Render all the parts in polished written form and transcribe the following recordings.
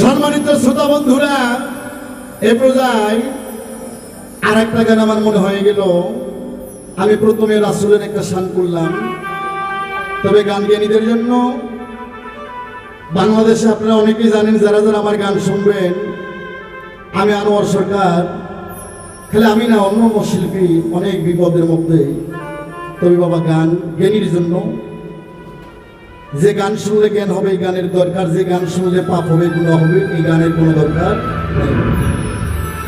সম্মানিত শ্রোতা বন্ধুরা, এ পর্যায়ে আর একটা গান আমার মনে হয়ে গেল। আমি প্রথমে রাসূলের একটা শান করলাম, তবে গান জ্ঞানীদের জন্য বাংলাদেশে আপনারা অনেকেই জানেন, যারা যারা আমার গান শুনবেন, আমি আনোয়ার সরকার, খালি আমি না, অন্য শিল্পী অনেক বিপদের মধ্যে। তবে বাবা, গান জ্ঞানীর জন্য, যে গান শুনলে জ্ঞান হবে এই গানের দরকার, যে গান শুনলে পাপ হবে গুনাহ হবে এই গানের কোনো দরকার নেই।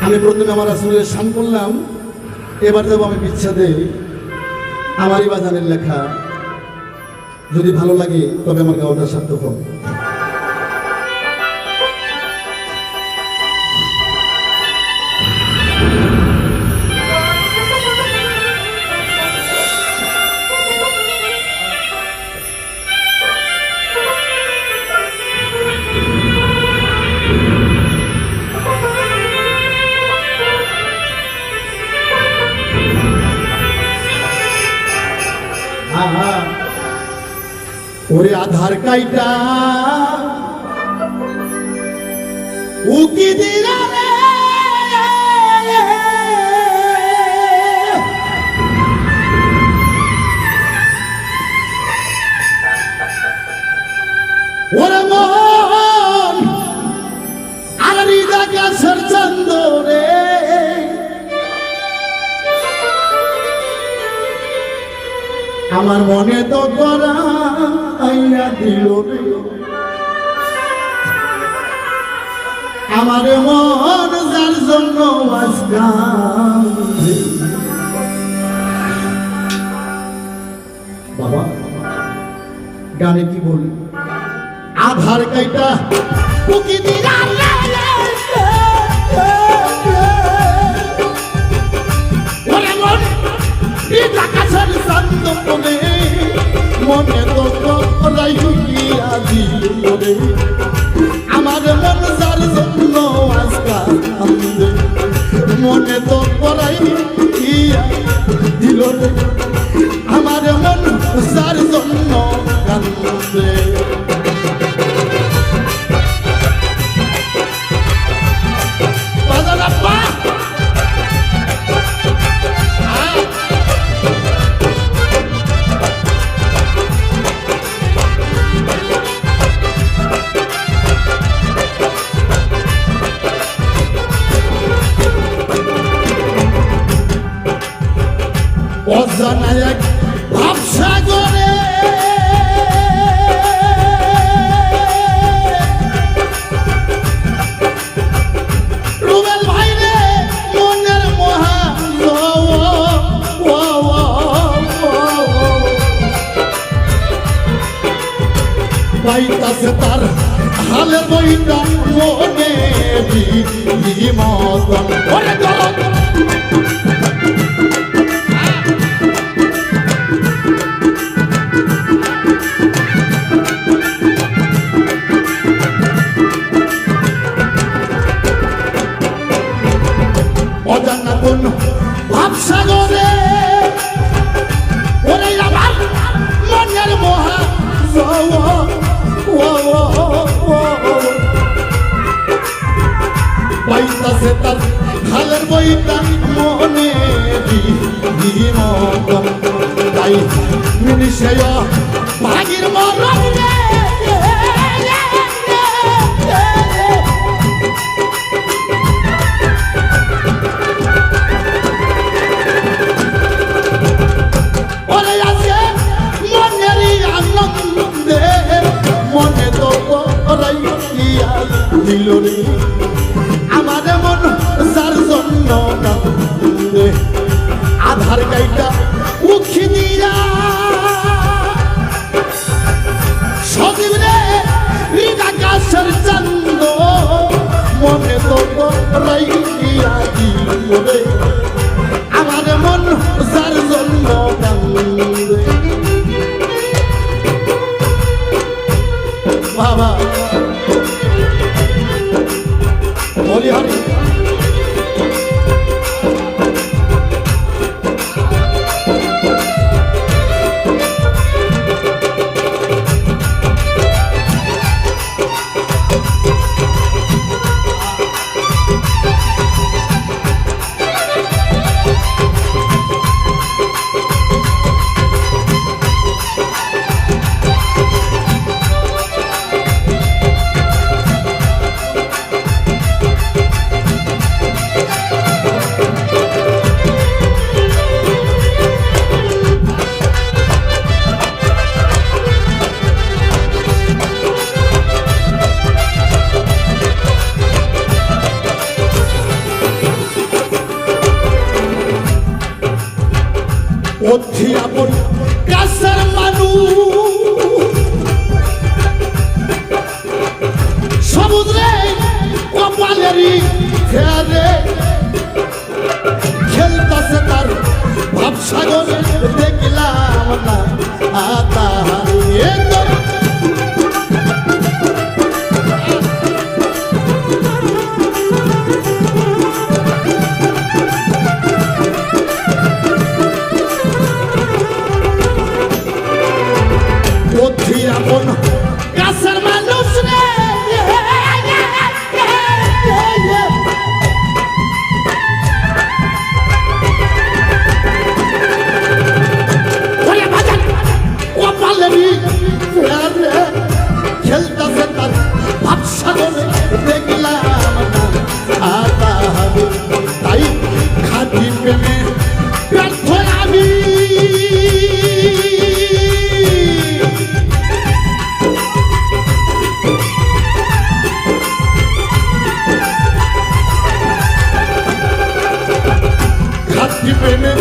আমি প্রথমে আমার রাসূলের শান করলাম, এবার দেবো আমি বিচ্ছেদে আমারই বাজানের লেখা। যদি ভালো লাগে তবে আমার গাওয়াটা সার্থক হবে। ওরে আধার কাইটা উকি দিলা রে, ওরে মন আর হৃদয় গাছের চন্দ রে, আমার মনে তো করা আইয়া দিল রে, আমার মন যার জন্য বাবা গানে কি বলি, আধার কাইটা উকি দিলা ওরে মন হৃদয় গাছের চন্দ রে, মনে তো করাই হইয়া দিল রে, আমার মন যার জন্য আজকা কান্দে, মনে তো করাই হইয়া দিল রে, আমার মন যার জন্য কান্দে। অজানা এক ভাবসাগরে রুবেল ভাই রে, মনের মহা পাইতাছে তার হালের বইটা মনে মতন। অজানা কোন ভাবসাগরে ওরে আমার মনের মহা পাইতাছে তার হালের বইটা মনে মতন, তাই মিনিষে ভাগির মরণ রে, ওরে আছে মনেরই আনন্দে, মনে তো করাই দিল রে, আমার মন যার জন্য কান্দে, আধার কাইটা উকি দিয়া সজীব রে, হৃদয় গাছের চন্দ, মনে তো করাই দিল রে, আমার মন যার জন্য কান্দে। বাবা বলি হরি কপালেরই ফেয়ারে খেলতাছে তার ভাবসাগরে দেখলাম না আতাহারে আপন কাছের মানুষ রে খেলতেছে তার ভাবসাগরে দেখলাম আতাহারে তাই খাঁটি প্রেমে ব্যর্থ আমি প্রেমে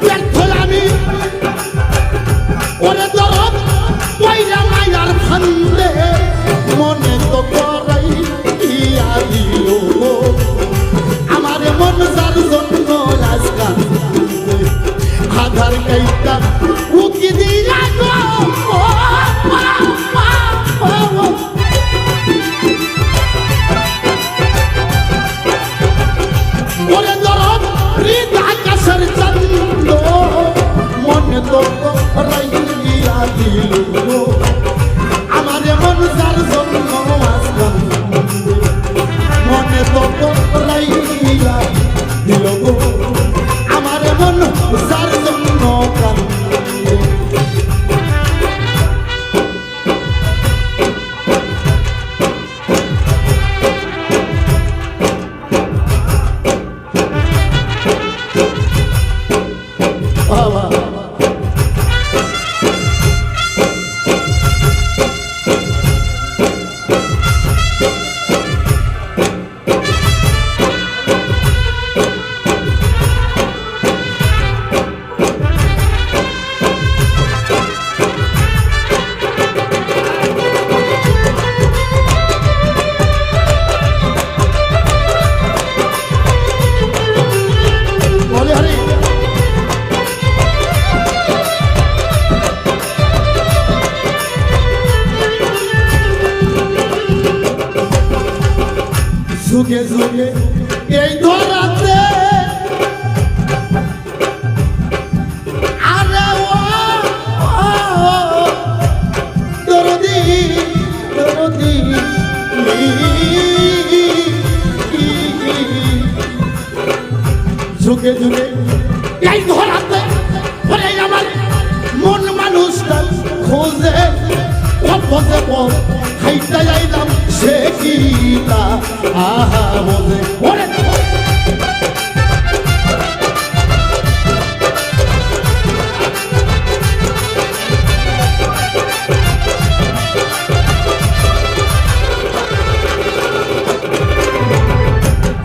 ব্যর্থ আমি ওরে দরদ কইরা মায়ার ফান্দে মনে তো করাই ইয়া দিল আমার মন যার জন্য আজকাল আধার কাইটা উকি দিয়া গো ওরে দরদ আকাশের চন্দ্র মনে তো রাইয়া দিল আমার মন যার জন্য আসলাম মনে তো রাইয়া দিল আমার মন যার জন্য যুগে যুগে এই ধরাতে আরে দরদি দরদি যুগে যুগে এই ধরাতে বলে আমার মন মানুষটা খোঁজে খোঁজে পথ হাইটা যাইলাম সে গীতা আহা বলে ওরে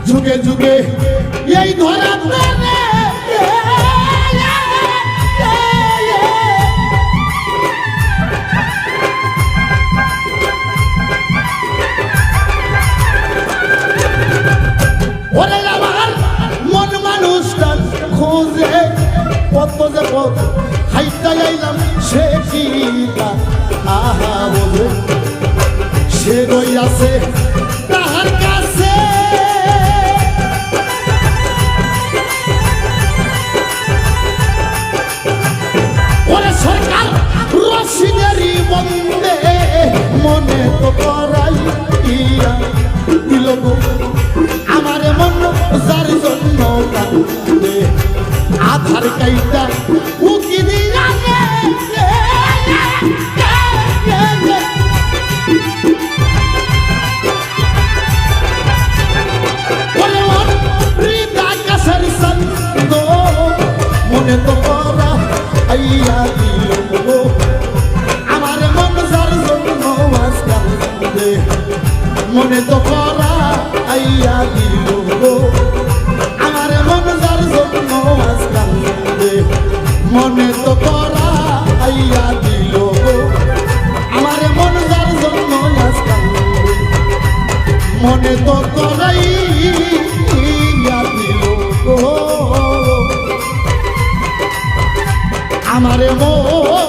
যুগে যুগে এই ধরাতে কত যে পথ হাইটা যাইলাম সে গীতা আহা বলে সে রই আছে তাহার কাছে ওরে সরকার রশিদেরই বন্দে মনে তো করাই ইয়া দিল আমার মন যার জন্য কান্দে আধার কাইটা উকি দিয়া আকাশের চন্দ মনে তো করা আইয়া দিল আমার মন যার জন্য আজকাল মনে তো করা আইয়া দিল আমার মন যার জন্য আজকাল মনে তো করা আইয়া দিল আমার মন যার জন্য আজকাল মনে তো করাই আমারে মন